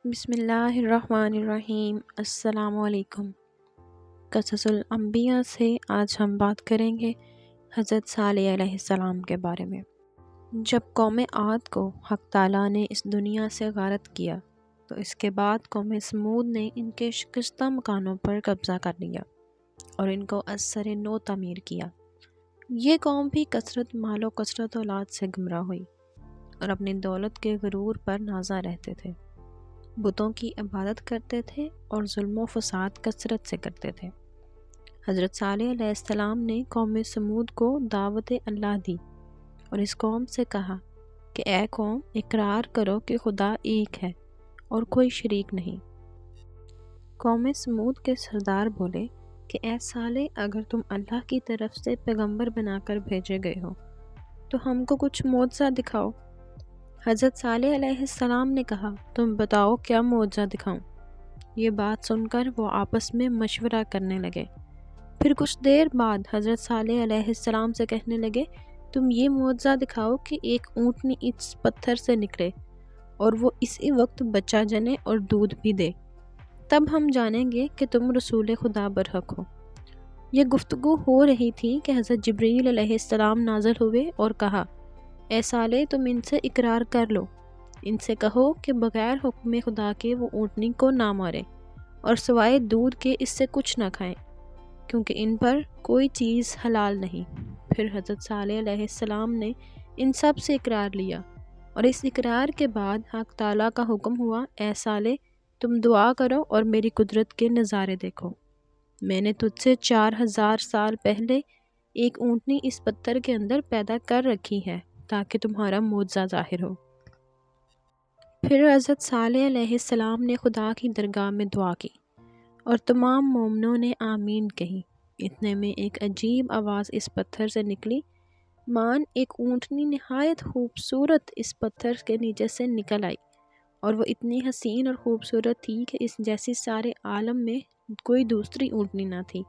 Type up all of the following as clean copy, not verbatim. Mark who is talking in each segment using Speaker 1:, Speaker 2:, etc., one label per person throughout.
Speaker 1: بسم اللہ الرحمن الرحیم۔ السلام علیکم۔ قصص الانبیاء سے آج ہم بات کریں گے حضرت صالح علیہ السلام کے بارے میں۔ جب قوم عاد کو حق تعالیٰ نے اس دنیا سے غارت کیا تو اس کے بعد قوم سمود نے ان کے شکستہ مکانوں پر قبضہ کر لیا اور ان کو از سر نو تعمیر کیا۔ یہ قوم بھی کثرت مال و کثرت اولاد سے گمراہ ہوئی اور اپنی دولت کے غرور پر نازاں رہتے تھے، بتوں کی عبادت کرتے تھے اور ظلم و فساد کثرت سے کرتے تھے۔ حضرت صالح علیہ السلام نے قوم سمود کو دعوت اللہ دی اور اس قوم سے کہا کہ اے قوم، اقرار کرو کہ خدا ایک ہے اور کوئی شریک نہیں۔ قوم سمود کے سردار بولے کہ اے صالح، اگر تم اللہ کی طرف سے پیغمبر بنا کر بھیجے گئے ہو تو ہم کو کچھ معجزہ دکھاؤ۔ حضرت صالح علیہ السلام نے کہا، تم بتاؤ کیا معجزہ دکھاؤں؟ یہ بات سن کر وہ آپس میں مشورہ کرنے لگے۔ پھر کچھ دیر بعد حضرت صالح علیہ السلام سے کہنے لگے، تم یہ معجزہ دکھاؤ کہ ایک اونٹنی اس پتھر سے نکلے اور وہ اسی وقت بچہ جنے اور دودھ بھی دے، تب ہم جانیں گے کہ تم رسول خدا برحق ہو۔ یہ گفتگو ہو رہی تھی کہ حضرت جبریل علیہ السلام نازل ہوئے اور کہا، اے صالح، تم ان سے اقرار کر لو، ان سے کہو کہ بغیر حکم خدا کے وہ اونٹنی کو نہ مارے اور سوائے دودھ کے اس سے کچھ نہ کھائیں، کیونکہ ان پر کوئی چیز حلال نہیں۔ پھر حضرت صالح علیہ السلام نے ان سب سے اقرار لیا اور اس اقرار کے بعد حق تعالیٰ کا حکم ہوا، اے صالح، تم دعا کرو اور میری قدرت کے نظارے دیکھو۔ میں نے تجھ سے 4000 سال پہلے ایک اونٹنی اس پتھر کے اندر پیدا کر رکھی ہے تاکہ تمہارا معجزہ ظاہر ہو۔ پھر حضرت صالح علیہ السلام نے خدا کی درگاہ میں دعا کی اور تمام مومنوں نے آمین کہی۔ اتنے میں ایک عجیب آواز اس پتھر سے نکلی، مان ایک اونٹنی نہایت خوبصورت اس پتھر کے نیچے سے نکل آئی، اور وہ اتنی حسین اور خوبصورت تھی کہ اس جیسی سارے عالم میں کوئی دوسری اونٹنی نہ تھی۔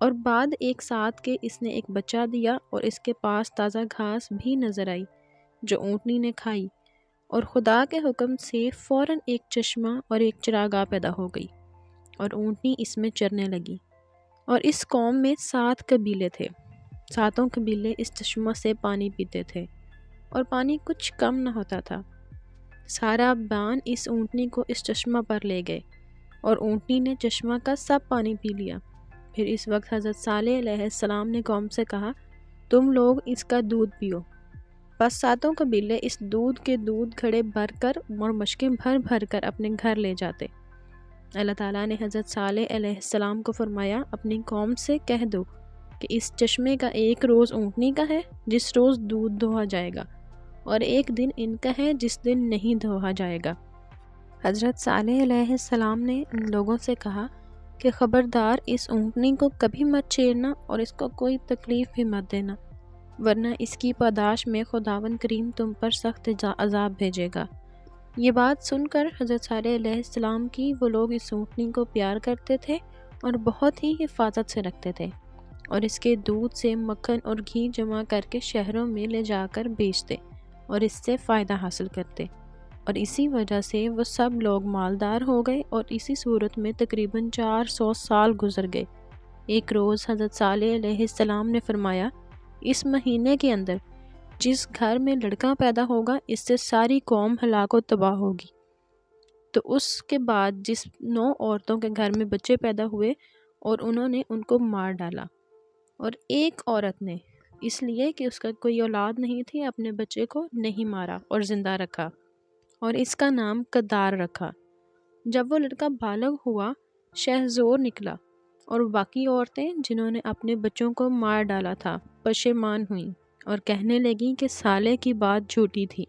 Speaker 1: اور بعد ایک ساتھ کے اس نے ایک بچہ دیا اور اس کے پاس تازہ گھاس بھی نظر آئی جو اونٹنی نے کھائی، اور خدا کے حکم سے فوراً ایک چشمہ اور ایک چراگاہ پیدا ہو گئی اور اونٹنی اس میں چرنے لگی۔ اور اس قوم میں 7 قبیلے تھے، 7 قبیلے اس چشمہ سے پانی پیتے تھے اور پانی کچھ کم نہ ہوتا تھا۔ سارا بان اس اونٹنی کو اس چشمہ پر لے گئے اور اونٹنی نے چشمہ کا سب پانی پی لیا۔ پھر اس وقت حضرت صالح علیہ السلام نے قوم سے کہا، تم لوگ اس کا دودھ پیو۔ بس 7 قبیلے اس دودھ کے دودھ گھڑے بھر کر اور مشکیں بھر بھر کر اپنے گھر لے جاتے۔ اللہ تعالیٰ نے حضرت صالح علیہ السلام کو فرمایا، اپنی قوم سے کہہ دو کہ اس چشمے کا ایک روز اونٹنی کا ہے جس روز دودھ دوہا جائے گا، اور ایک دن ان کا ہے جس دن نہیں دوہا جائے گا۔ حضرت صالح علیہ السلام نے ان لوگوں سے کہا کہ خبردار اس اونٹنی کو کبھی مت چھیڑنا اور اس کو کوئی تکلیف بھی مت دینا، ورنہ اس کی پاداش میں خداوند کریم تم پر سخت عذاب بھیجے گا۔ یہ بات سن کر حضرت صالح علیہ السلام کی وہ لوگ اس اونٹنی کو پیار کرتے تھے اور بہت ہی حفاظت سے رکھتے تھے، اور اس کے دودھ سے مکھن اور گھی جمع کر کے شہروں میں لے جا کر بیچتے اور اس سے فائدہ حاصل کرتے، اور اسی وجہ سے وہ سب لوگ مالدار ہو گئے، اور اسی صورت میں تقریباً 400 سال گزر گئے۔ ایک روز حضرت صالح علیہ السلام نے فرمایا، اس مہینے کے اندر جس گھر میں لڑکا پیدا ہوگا اس سے ساری قوم ہلاک و تباہ ہوگی۔ تو اس کے بعد جس 9 عورتوں کے گھر میں بچے پیدا ہوئے اور انہوں نے ان کو مار ڈالا، اور ایک عورت نے اس لیے کہ اس کا کوئی اولاد نہیں تھی اپنے بچے کو نہیں مارا اور زندہ رکھا، اور اس کا نام قدار رکھا۔ جب وہ لڑکا بالغ ہوا، شہزور نکلا، اور باقی عورتیں جنہوں نے اپنے بچوں کو مار ڈالا تھا پشیمان ہوئیں اور کہنے لگیں کہ صالح کی بات جھوٹی تھی۔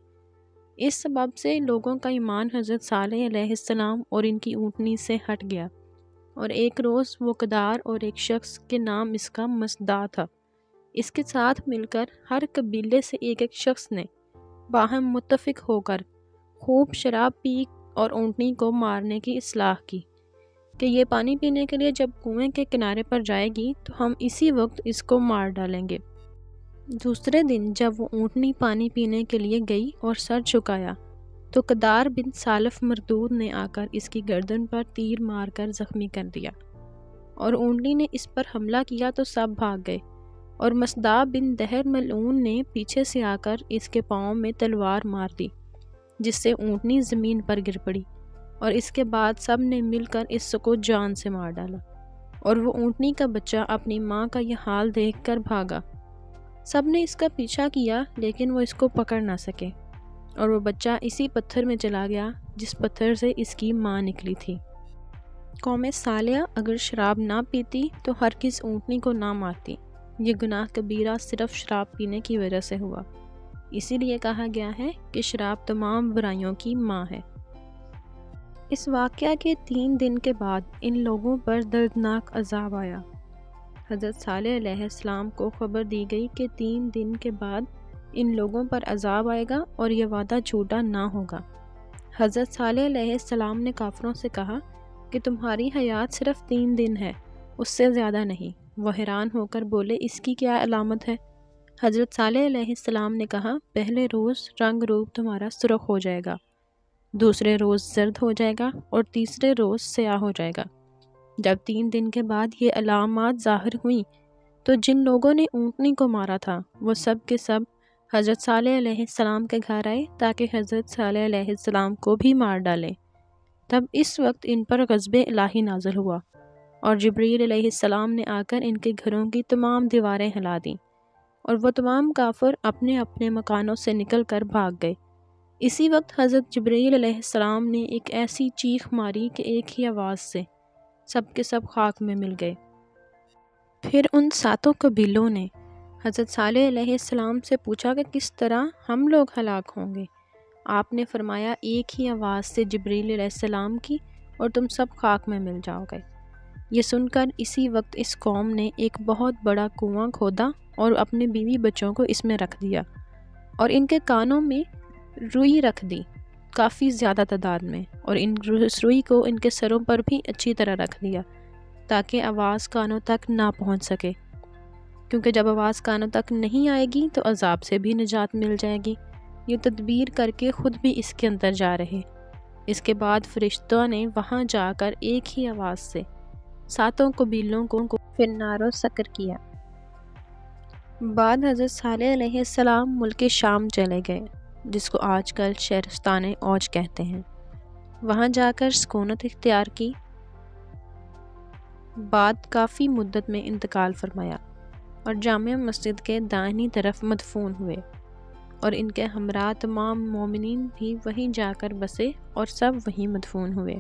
Speaker 1: اس سبب سے لوگوں کا ایمان حضرت صالح علیہ السلام اور ان کی اونٹنی سے ہٹ گیا، اور ایک روز وہ قدار اور ایک شخص کے نام اس کا مصدع تھا، اس کے ساتھ مل کر ہر قبیلے سے ایک شخص نے باہم متفق ہو کر خوب شراب پی اور اونٹنی کو مارنے کی اصلاح کی کہ یہ پانی پینے کے لیے جب کنویں کے کنارے پر جائے گی تو ہم اسی وقت اس کو مار ڈالیں گے۔ دوسرے دن جب وہ اونٹنی پانی پینے کے لیے گئی اور سر جھکایا تو قدار بن سالف مردود نے آ کر اس کی گردن پر تیر مار کر زخمی کر دیا، اور اونٹنی نے اس پر حملہ کیا تو سب بھاگ گئے، اور مصداع بن دہر ملعون نے پیچھے سے آ کر اس کے پاؤں میں تلوار مار دی، جس سے اونٹنی زمین پر گر پڑی، اور اس کے بعد سب نے مل کر اس کو جان سے مار ڈالا، اور وہ اونٹنی کا بچہ اپنی ماں کا یہ حال دیکھ کر بھاگا۔ سب نے اس کا پیچھا کیا لیکن وہ اس کو پکڑ نہ سکے، اور وہ بچہ اسی پتھر میں چلا گیا جس پتھر سے اس کی ماں نکلی تھی۔ قوم صالحہ اگر شراب نہ پیتی تو ہرگز اونٹنی کو نہ مارتی۔ یہ گناہ کبیرہ صرف شراب پینے کی وجہ سے ہوا، اسی لیے کہا گیا ہے کہ شراب تمام برائیوں کی ماں ہے۔ اس واقعہ کے 3 دن کے بعد ان لوگوں پر دردناک عذاب آیا۔ حضرت صالح علیہ السلام کو خبر دی گئی کہ 3 دن کے بعد ان لوگوں پر عذاب آئے گا اور یہ وعدہ جھوٹا نہ ہوگا۔ حضرت صالح علیہ السلام نے کافروں سے کہا کہ تمہاری حیات صرف 3 دن ہے، اس سے زیادہ نہیں۔ وہ حیران ہو کر بولے، اس کی کیا علامت ہے؟ حضرت صالح علیہ السلام نے کہا، پہلے روز رنگ روپ تمہارا سرخ ہو جائے گا، دوسرے روز زرد ہو جائے گا، اور تیسرے روز سیاہ ہو جائے گا۔ جب 3 دن کے بعد یہ علامات ظاہر ہوئیں تو جن لوگوں نے اونٹنی کو مارا تھا وہ سب کے سب حضرت صالح علیہ السلام کے گھر آئے تاکہ حضرت صالح علیہ السلام کو بھی مار ڈالیں۔ تب اس وقت ان پر غضب الہی نازل ہوا، اور جبریل علیہ السلام نے آ کر ان کے گھروں کی تمام دیواریں ہلا دیں، اور وہ تمام کافر اپنے اپنے مکانوں سے نکل کر بھاگ گئے۔ اسی وقت حضرت جبریل علیہ السلام نے ایک ایسی چیخ ماری کہ ایک ہی آواز سے سب کے سب خاک میں مل گئے۔ پھر ان 7 قبیلوں نے حضرت صالح علیہ السلام سے پوچھا کہ کس طرح ہم لوگ ہلاک ہوں گے؟ آپ نے فرمایا، ایک ہی آواز سے جبریل علیہ السلام کی، اور تم سب خاک میں مل جاؤ گے۔ یہ سن کر اسی وقت اس قوم نے ایک بہت بڑا کنواں کھودا اور اپنے بیوی بچوں کو اس میں رکھ دیا، اور ان کے کانوں میں روئی رکھ دی کافی زیادہ تعداد میں، اور اس روئی کو ان کے سروں پر بھی اچھی طرح رکھ دیا تاکہ آواز کانوں تک نہ پہنچ سکے، کیونکہ جب آواز کانوں تک نہیں آئے گی تو عذاب سے بھی نجات مل جائے گی۔ یہ تدبیر کر کے خود بھی اس کے اندر جا رہے۔ اس کے بعد فرشتوں نے وہاں جا کر ایک ہی آواز سے 7 قبیلوں کو فی النار و سقر کیا۔ بعد حضرت صالح علیہ السلام ملک شام چلے گئے، جس کو آج کل شہرستان اوج کہتے ہیں۔ وہاں جا کر سکونت اختیار کی، بعد کافی مدت میں انتقال فرمایا، اور جامع مسجد کے دائنی طرف مدفون ہوئے، اور ان کے ہمراہ تمام مومنین بھی وہیں جا کر بسے اور سب وہیں مدفون ہوئے۔